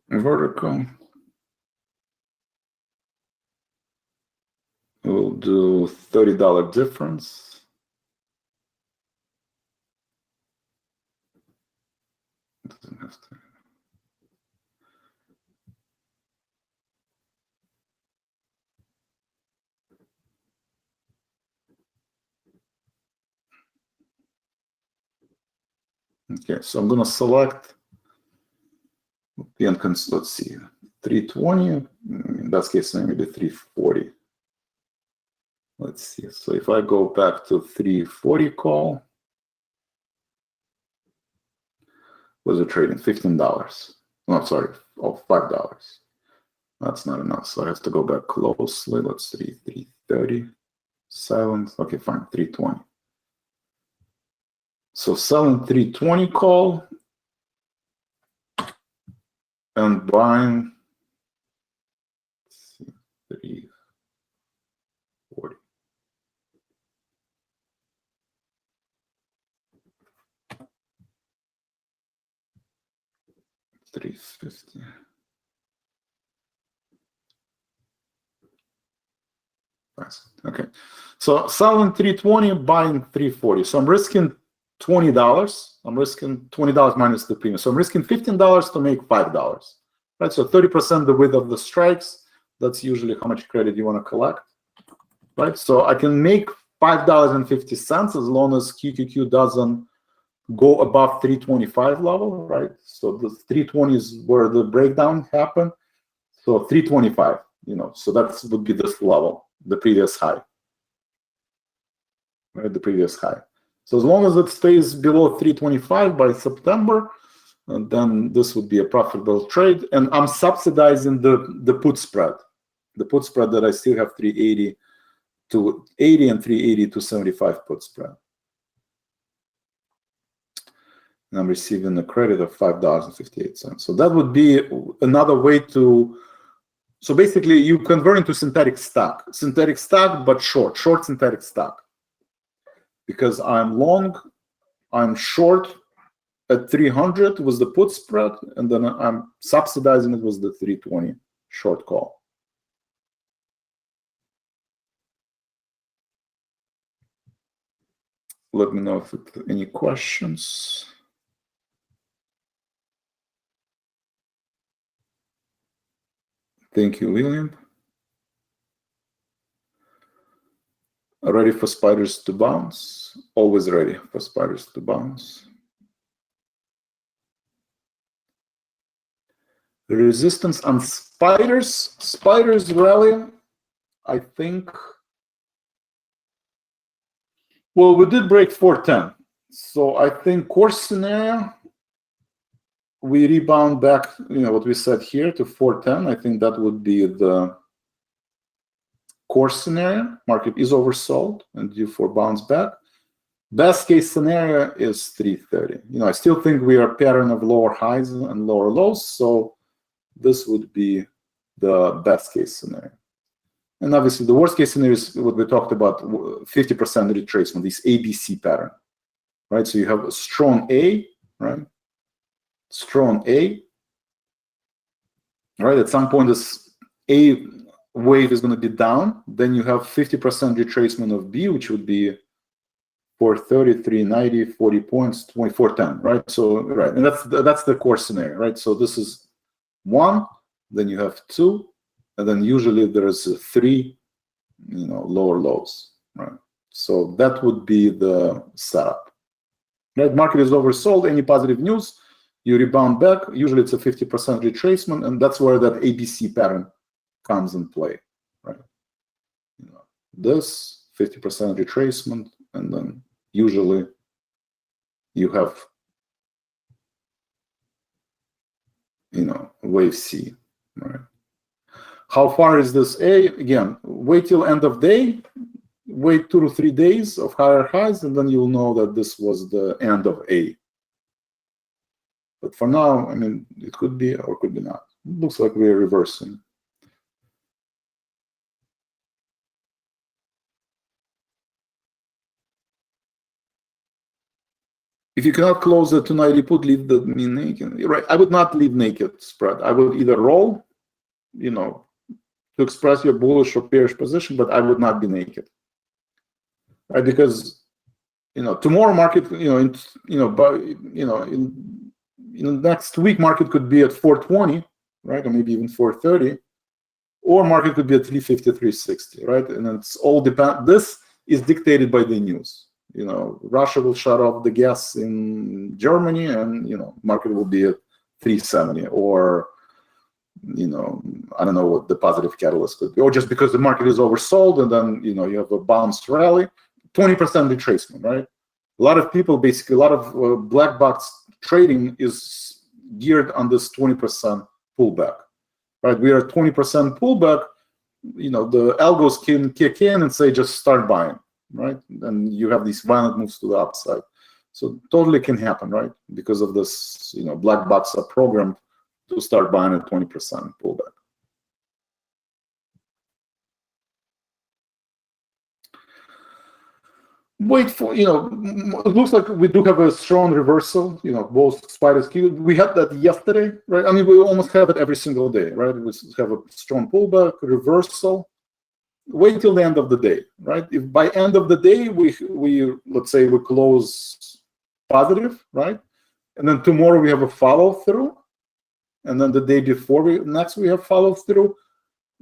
Vertical. We'll do $30 difference. doesn't have to. Okay, so I'm going to select, let's see, 320. In that case, maybe 340. Let's see. So if I go back to 340 call, was it trading $15? No, sorry, $5. That's not enough. So I have to go back closely. Let's see, 330, silent. Okay, fine, 320. So selling 320 call and buying 340. $350. Okay, so selling 320, buying 340. So I'm risking $20. I'm risking $20 minus the premium. So I'm risking $15 to make $5. Right. So 30% the width of the strikes. That's usually how much credit you want to collect. Right. So I can make $5.50 as long as QQQ doesn't go above 325 level. Right. So the 320 is where the breakdown happened. So 325. So that would be this level, the previous high. Right, the previous high. So as long as it stays below 325 by September, then this would be a profitable trade. And I'm subsidizing the put spread. The put spread that I still have 380 to 80 and 380 to 75 put spread. And I'm receiving a credit of $5.58. So that would be another way to. So basically, you convert into synthetic stock, but short synthetic stock. Because I'm long, I'm short at 300 was the put spread, and then I'm subsidizing it was the 320 short call. Let me know if any questions. Thank you, William. Ready for spiders to bounce? Always ready for spiders to bounce. Resistance on spiders. Spiders rally, I think. Well, we did break 410. So I think core scenario, we rebound back, what we said here to 410. I think that would be the core scenario. Market is oversold and due for bounce back. Best case scenario is 330. I still think we are a pattern of lower highs and lower lows. So this would be the best case scenario. And obviously the worst case scenario is what we talked about, 50% retracement, this ABC pattern, right? So you have a strong A, right? Strong A, right? At some point this A wave is going to be down. Then you have 50% retracement of B, which would be 430, 390, 40 points, 2410, right? So, right, and that's the core scenario, right? So this is 1, then you have 2, and then usually there is 3, lower lows, right? So that would be the setup. Right, market is oversold. Any positive news, you rebound back. Usually it's a 50% retracement, and that's where that ABC pattern comes in play, right? This 50% retracement, and then usually you have, wave C, right? How far is this A? Again, wait till end of day, wait 2 to 3 days of higher highs, and then you'll know that this was the end of A. But for now, it could be or could be not. It looks like we're reversing. If you cannot close the 290 put, leave the mean naked. Right, I would not leave naked spread. I would either roll, to express your bullish or bearish position, but I would not be naked. Right, because tomorrow market, next week market could be at 420, right, or maybe even 430, or market could be at 350, 360, right? And it's all depend. This is dictated by the news. Russia will shut off the gas in Germany, and market will be at 370, or I don't know what the positive catalyst could be, or just because the market is oversold, and then you have a bounced rally, 20% retracement, right? A lot of people, basically, a lot of black box trading is geared on this 20% pullback, right? We are at 20% pullback. The algos can kick in and say just start buying, right? And you have these violent moves to the upside. So totally can happen, right? Because of this, black box are programmed to start buying at 20% pullback. Wait for, it looks like we do have a strong reversal, both spiders. We had that yesterday, right? I mean, we almost have it every single day, right? We have a strong pullback, reversal. Wait till the end of the day, right? If by end of the day, we let's say we close positive, right? And then tomorrow we have a follow through. And then the day before next we have follow through.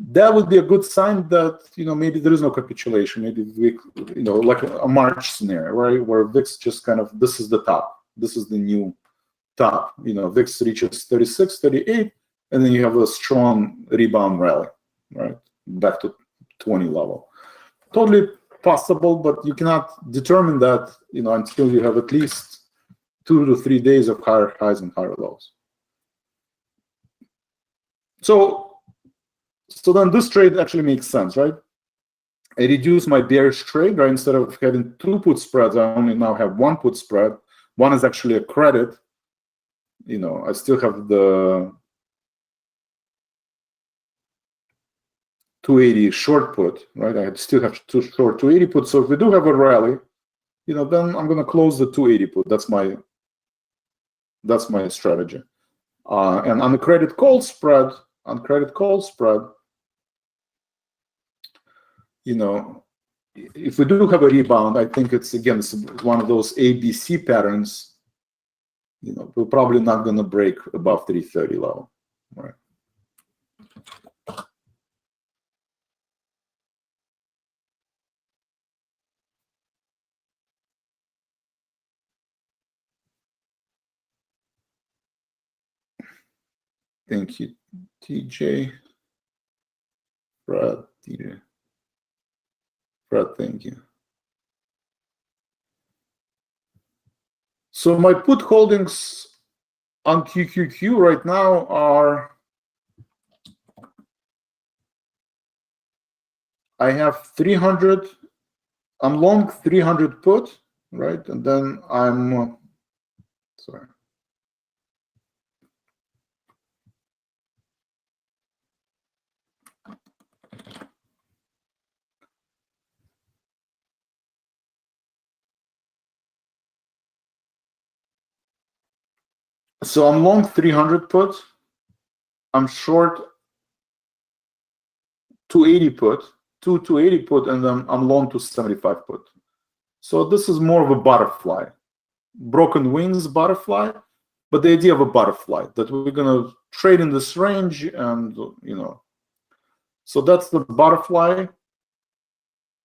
That would be a good sign that maybe there is no capitulation. Maybe we, like a March scenario, right, where VIX just kind of, this is the top, this is the new top. VIX reaches 36, 38, and then you have a strong rebound rally, right, back to 20 level. Totally possible, but you cannot determine that until you have at least 2 to 3 days of higher highs and higher lows. So then this trade actually makes sense, right? I reduce my bearish trade, right? Instead of having 2 put spreads, I only now have 1 put spread. One is actually a credit. I still have the 280 short put, right? I still have 2 short 280 put. So if we do have a rally, then I'm going to close the 280 put. That's my strategy. And on the credit call spread, if we do have a rebound, I think it's one of those ABC patterns. We're probably not going to break above 330 level, right? Thank you, TJ. Fred, TJ. Fred, thank you. So my put holdings on QQQ right now are, I have 300, I'm long 300 put, right? And then I'm, sorry. So I'm long 300 put, I'm short 280 put, 280 put, and then I'm long 275 put. So this is more of a butterfly, broken wings butterfly, but the idea of a butterfly, that we're gonna trade in this range, and so that's the butterfly.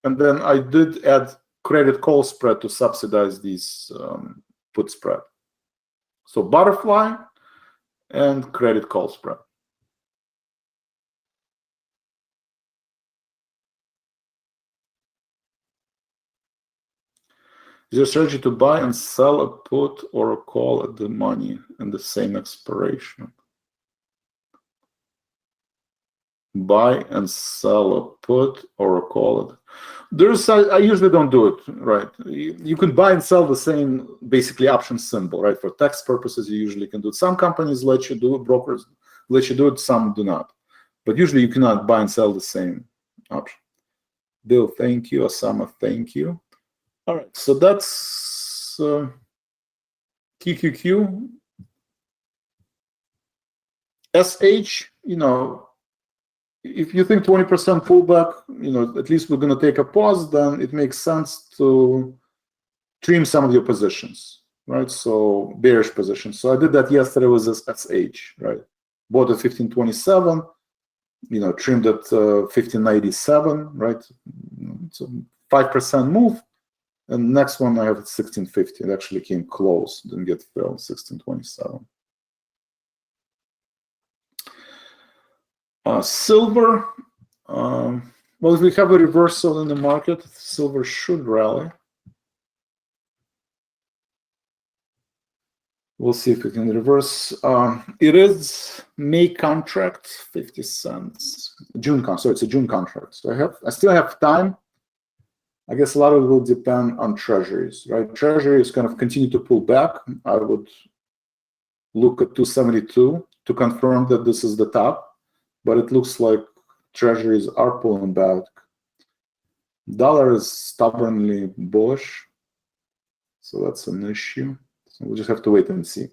And then I did add credit call spread to subsidize these put spread. So butterfly and credit call spread. Is your strategy to buy and sell a put or a call at the money and the same expiration? Buy and sell a put or a call. I usually don't do it, right? You can buy and sell the same, basically, option symbol, right? For tax purposes, you usually can do it. Some companies let you do it, brokers let you do it, some do not. But usually you cannot buy and sell the same option. Bill, thank you. Osama, thank you. All right, so that's QQQ. SH, if you think 20% pullback, at least we're going to take a pause, then it makes sense to trim some of your positions. right? So bearish position. So I did that yesterday with this SH, right? Bought at 1527, trimmed at 1597, right? It's a 5% move. And next one I have at 1650. It actually came close, didn't get filled, 1627. Silver. Well, if we have a reversal in the market, silver should rally. We'll see if we can reverse. It is May contract, 50 cents. June contract. So it's a June contract. So I still have time. I guess a lot of it will depend on treasuries, right? Treasuries kind of continue to pull back. I would look at 272 to confirm that this is the top, but it looks like treasuries are pulling back. Dollar is stubbornly bullish, so that's an issue. So we'll just have to wait and see.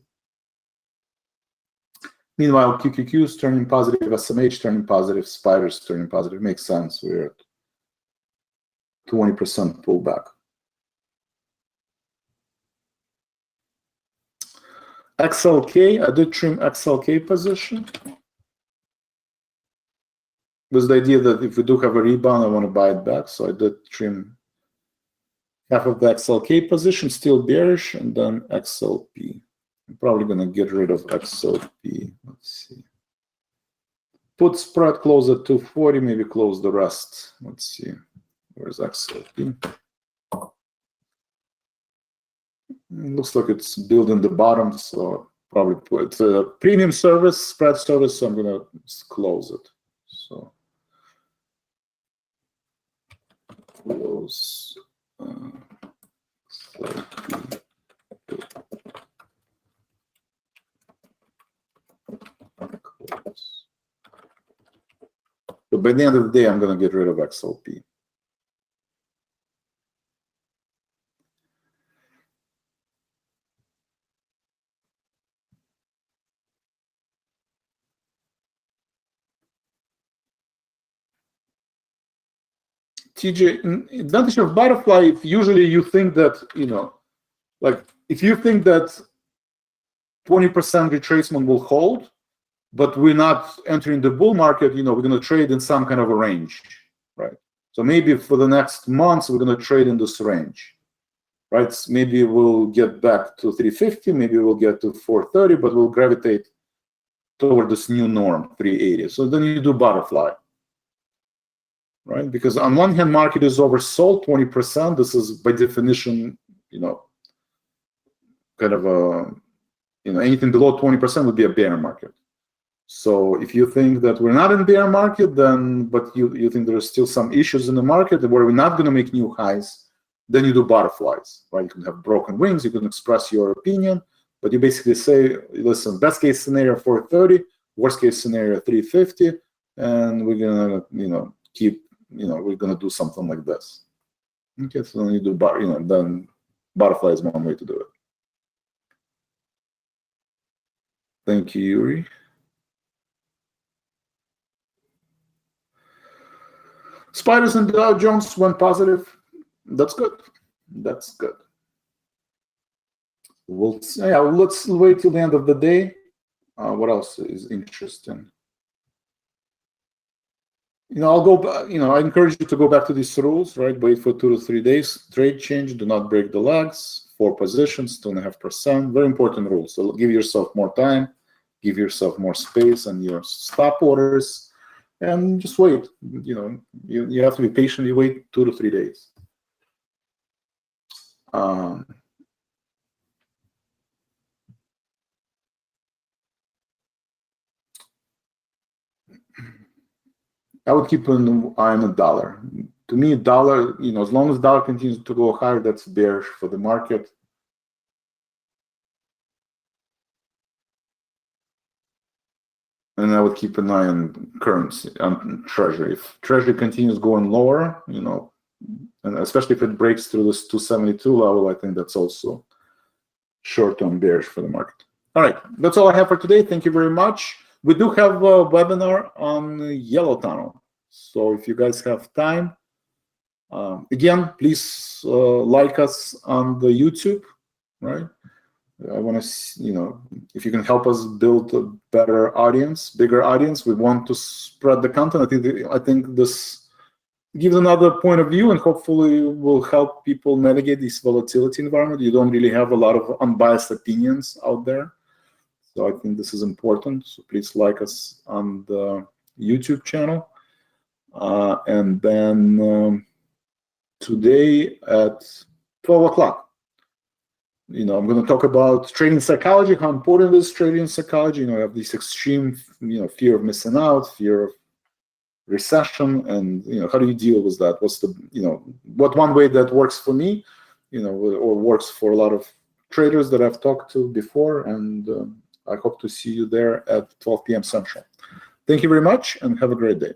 Meanwhile, QQQ is turning positive, SMH turning positive, Spiders turning positive. Makes sense. We're at 20% pullback. XLK, I did trim XLK position with the idea that if we do have a rebound, I want to buy it back. So I did trim half of the XLK position, still bearish, and then XLP. I'm probably going to get rid of XLP. Let's see. Put spread close at 240, maybe close the rest. Let's see. Where's XLP? Looks like it's building the bottom, so probably put a premium service, spread service, so I'm going to close it. So close. So by the end of the day, I'm going to get rid of XLP. TJ, advantage of butterfly, if usually you think that, like if you think that 20% retracement will hold, but we're not entering the bull market, we're going to trade in some kind of a range, right? So maybe for the next months, we're going to trade in this range, right? Maybe we'll get back to 350, maybe we'll get to 430, but we'll gravitate toward this new norm, 380. So then you do butterfly. Right, because on one hand, market is oversold 20%. This is by definition, kind of a, anything below 20% would be a bear market. So if you think that we're not in bear market, then but you think there are still some issues in the market where we're not going to make new highs, then you do butterflies, right? You can have broken wings. You can express your opinion, but you basically say, listen, best case scenario 430, worst case scenario 350, and we're gonna, keep. We're going to do something like this. Okay, so then you do, then butterfly is one way to do it. Thank you, Yuri. Spiders and Dow Jones went positive. That's good. That's good. Let's wait till the end of the day. What else is interesting? I'll go. I encourage you to go back to these rules, right? Wait for 2 to 3 days. Trade change. Do not break the legs. 4 positions, 2.5%. Very important rules. So give yourself more time. Give yourself more space and your stop orders, and just wait. You have to be patient. You wait 2 to 3 days. I would keep an eye on the dollar. To me, dollar, as long as dollar continues to go higher, that's bearish for the market. And I would keep an eye on currency, on treasury. If treasury continues going lower, and especially if it breaks through this 272 level, I think that's also short-term bearish for the market. All right, that's all I have for today. Thank you very much. We do have a webinar on Yellow Tunnel. So if you guys have time, again, please like us on the YouTube, right? I want to, you know, if you can help us build a better audience, bigger audience. We want to spread the content. I think this gives another point of view and hopefully will help people navigate this volatility environment. You don't really have a lot of unbiased opinions out there. So I think this is important. So please like us on the YouTube channel. And then today at 12 o'clock, you know, I'm going to talk about trading psychology, how important is trading psychology. You know, I have this extreme, you know, fear of missing out, fear of recession, and, you know, how do you deal with that? What's the, you know, what one way that works for me, you know, or works for a lot of traders that I've talked to before. And I hope to see you there at 12 p.m. Central. Thank you very much and have a great day.